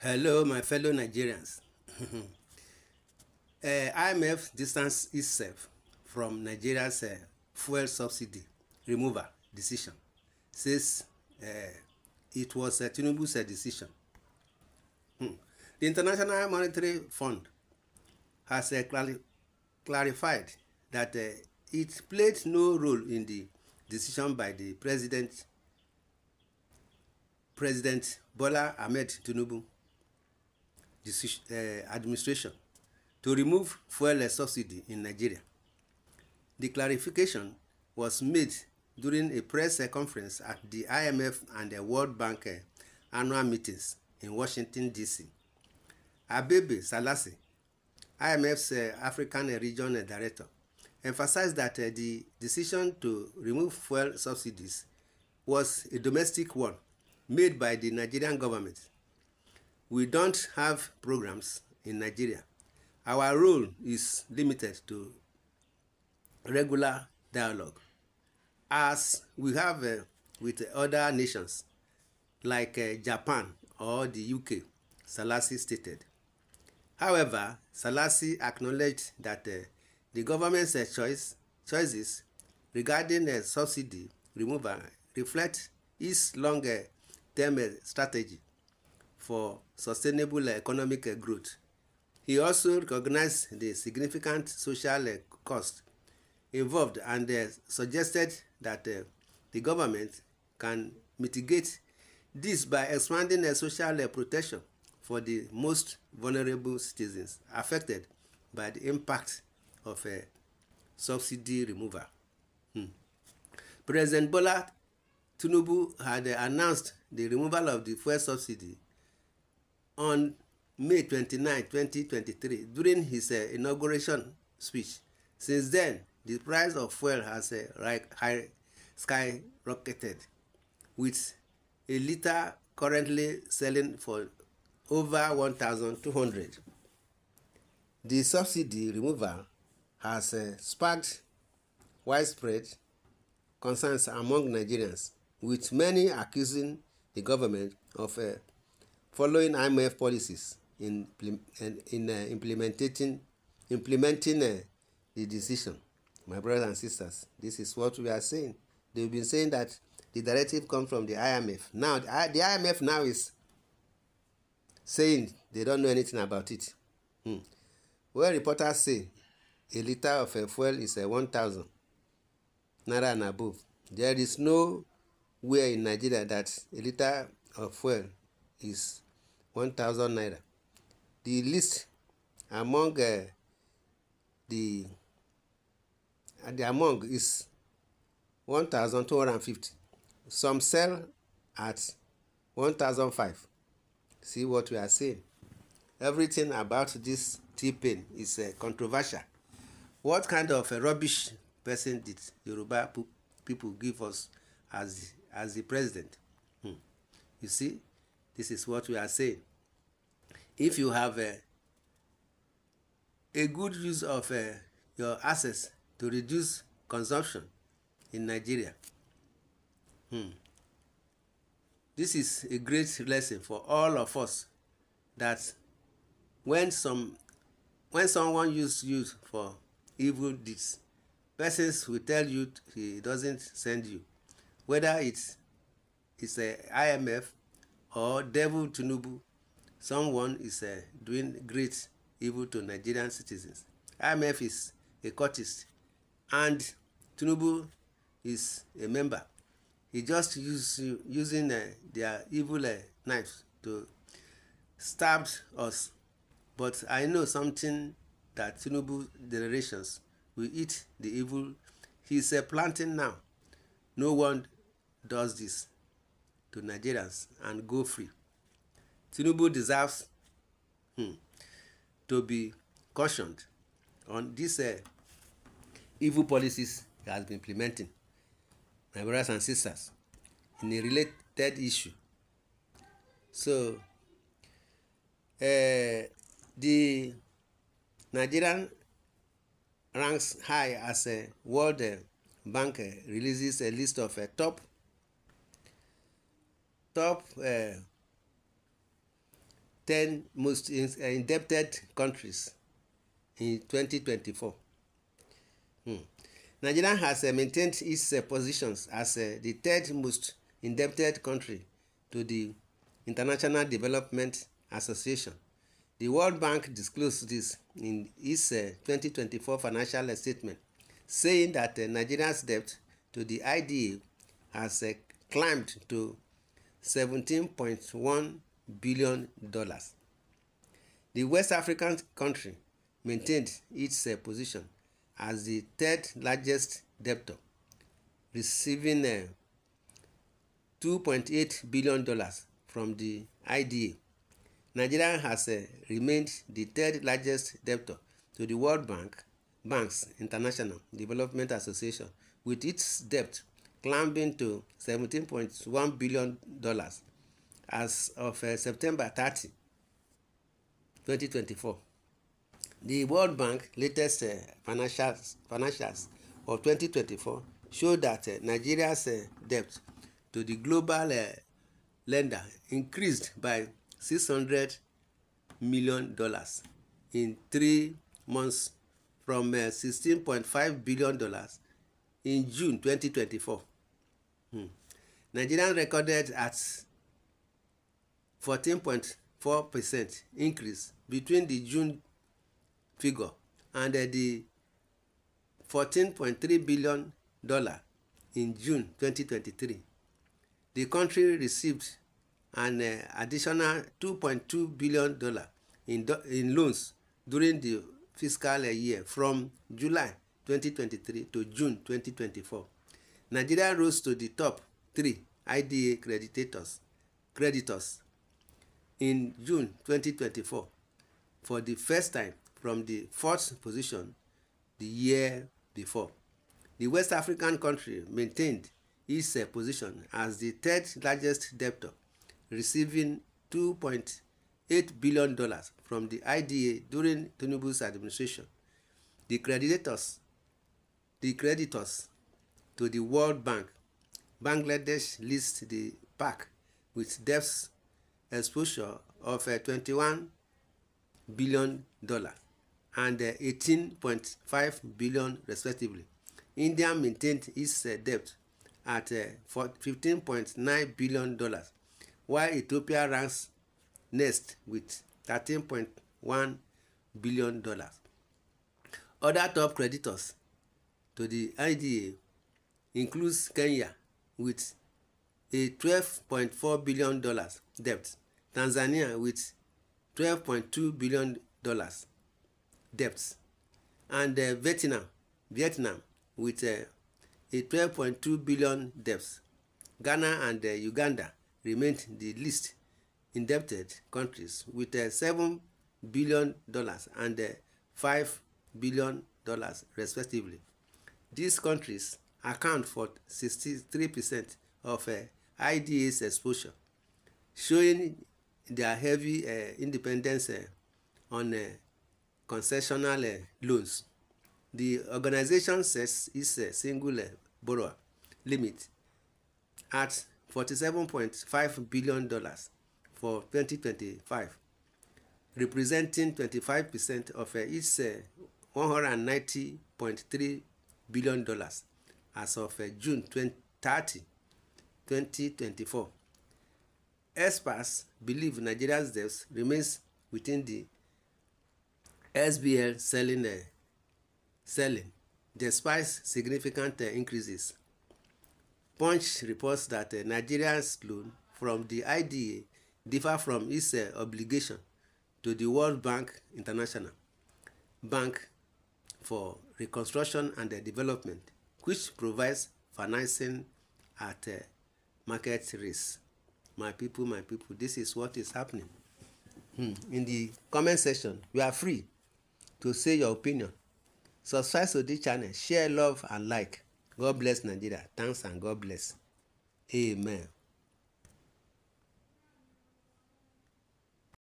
Hello, my fellow Nigerians. IMF distanced itself from Nigeria's fuel subsidy removal decision, says it was Tinubu's decision. The International Monetary Fund has clarified that it played no role in the decision by the President Bola Ahmed Tinubu administration to remove fuel subsidy in Nigeria. The clarification was made during a press conference at the IMF and the World Bank annual meetings in Washington, D.C. Abebe Salasi, IMF's African region director, emphasized that the decision to remove fuel subsidies was a domestic one made by the Nigerian government. We don't have programs in Nigeria. Our role is limited to regular dialogue, as we have with other nations like Japan or the UK, Salasi stated. However, Salasi acknowledged that the government's choices regarding subsidy removal reflect its long-term strategy for sustainable economic growth. He also recognized the significant social cost involved and suggested that the government can mitigate this by expanding social protection for the most vulnerable citizens affected by the impact of subsidy removal. President Bola Tinubu had announced the removal of the fuel subsidy on May 29, 2023, during his inauguration speech. Since then, the price of fuel has skyrocketed, with a litre currently selling for over 1,200. The subsidy removal has sparked widespread concerns among Nigerians, with many accusing the government of following IMF policies in implementing the decision. My brothers and sisters, this is what we are saying. They've been saying that the directive comes from the IMF. Now, the IMF now is saying they don't know anything about it. Well, reporters say a litre of fuel is 1,000 naira and above. There is nowhere in Nigeria that a litre of fuel is 1,000 naira. The least among the among is 1,250. Some sell at 1,005. See what we are saying. Everything about this T-pain is controversial. What kind of a rubbish person did Yoruba people give us as the president? You see, this is what we are saying. If you have a good use of your assets to reduce consumption in Nigeria, this is a great lesson for all of us, that when someone uses you for evil deeds, persons will tell you he doesn't send you, whether it's a IMF or devil Tinubu. Someone is doing great evil to Nigerian citizens. IMF is a cultist and Tinubu is a member. He just using their evil knives to stab us. But I know something, that Tinubu generations will eat the evil he's planting now. No one does this to Nigerians and go free. Tinubu deserves to be cautioned on these evil policies he has been implementing, my brothers and sisters, in a related issue. So, the Nigerian ranks high as a World Bank releases a list of top 10 most indebted countries in 2024. Nigeria has maintained its positions as the third most indebted country to the International Development Association. The World Bank disclosed this in its 2024 financial statement, saying that Nigeria's debt to the IDA has climbed to $17.1 billion. The West African country maintained its position as the third largest debtor, receiving $2.8 billion from the IDA. Nigeria has remained the third largest debtor to the World Bank's International Development Association, with its debt climbing to $17.1 billion as of September 30, 2024. The World Bank latest financials of 2024 show that Nigeria's debt to the global lender increased by $600 million in 3 months from $16.5 billion in June 2024. Nigeria recorded at 14.4% increase between the June figure and the $14.3 billion in June 2023. The country received an additional $2.2 billion in loans during the fiscal year from July 2023 to June 2024. Nigeria rose to the top 3 IDA creditors in June 2024 for the first time from the 4th position the year before. The West African country maintained its position as the third largest debtor, receiving $2.8 billion from the IDA during Tinubu'S administration. The creditors to the World Bank, Bangladesh leads the pack with debt exposure of $21 billion and $18.5 billion respectively. India maintained its debt at $15.9 billion, while Ethiopia ranks next with $13.1 billion. Other top creditors to the IDA includes Kenya with a $12.4 billion debt, Tanzania with $12.2 billion debts, and Vietnam with a $12.2 billion debts. Ghana and Uganda remained the least indebted countries with $7 billion and $5 billion respectively. These countries account for 63% of IDA's exposure, showing their heavy independence on concessional loans. The organization sets its single borrower limit at $47.5 billion for 2025, representing 25% of its $190.3 billion as of June 30, 2024. Experts believe Nigeria's debt remains within the SBL selling despite significant increases. Punch reports that Nigeria's loan from the IDA differ from its obligation to the World Bank International Bank for Reconstruction and Development, which provides financing at market rates. My people, this is what is happening. In the comment section, you are free to say your opinion. Subscribe to this channel, share, love, and like. God bless Nigeria. Thanks and God bless. Amen.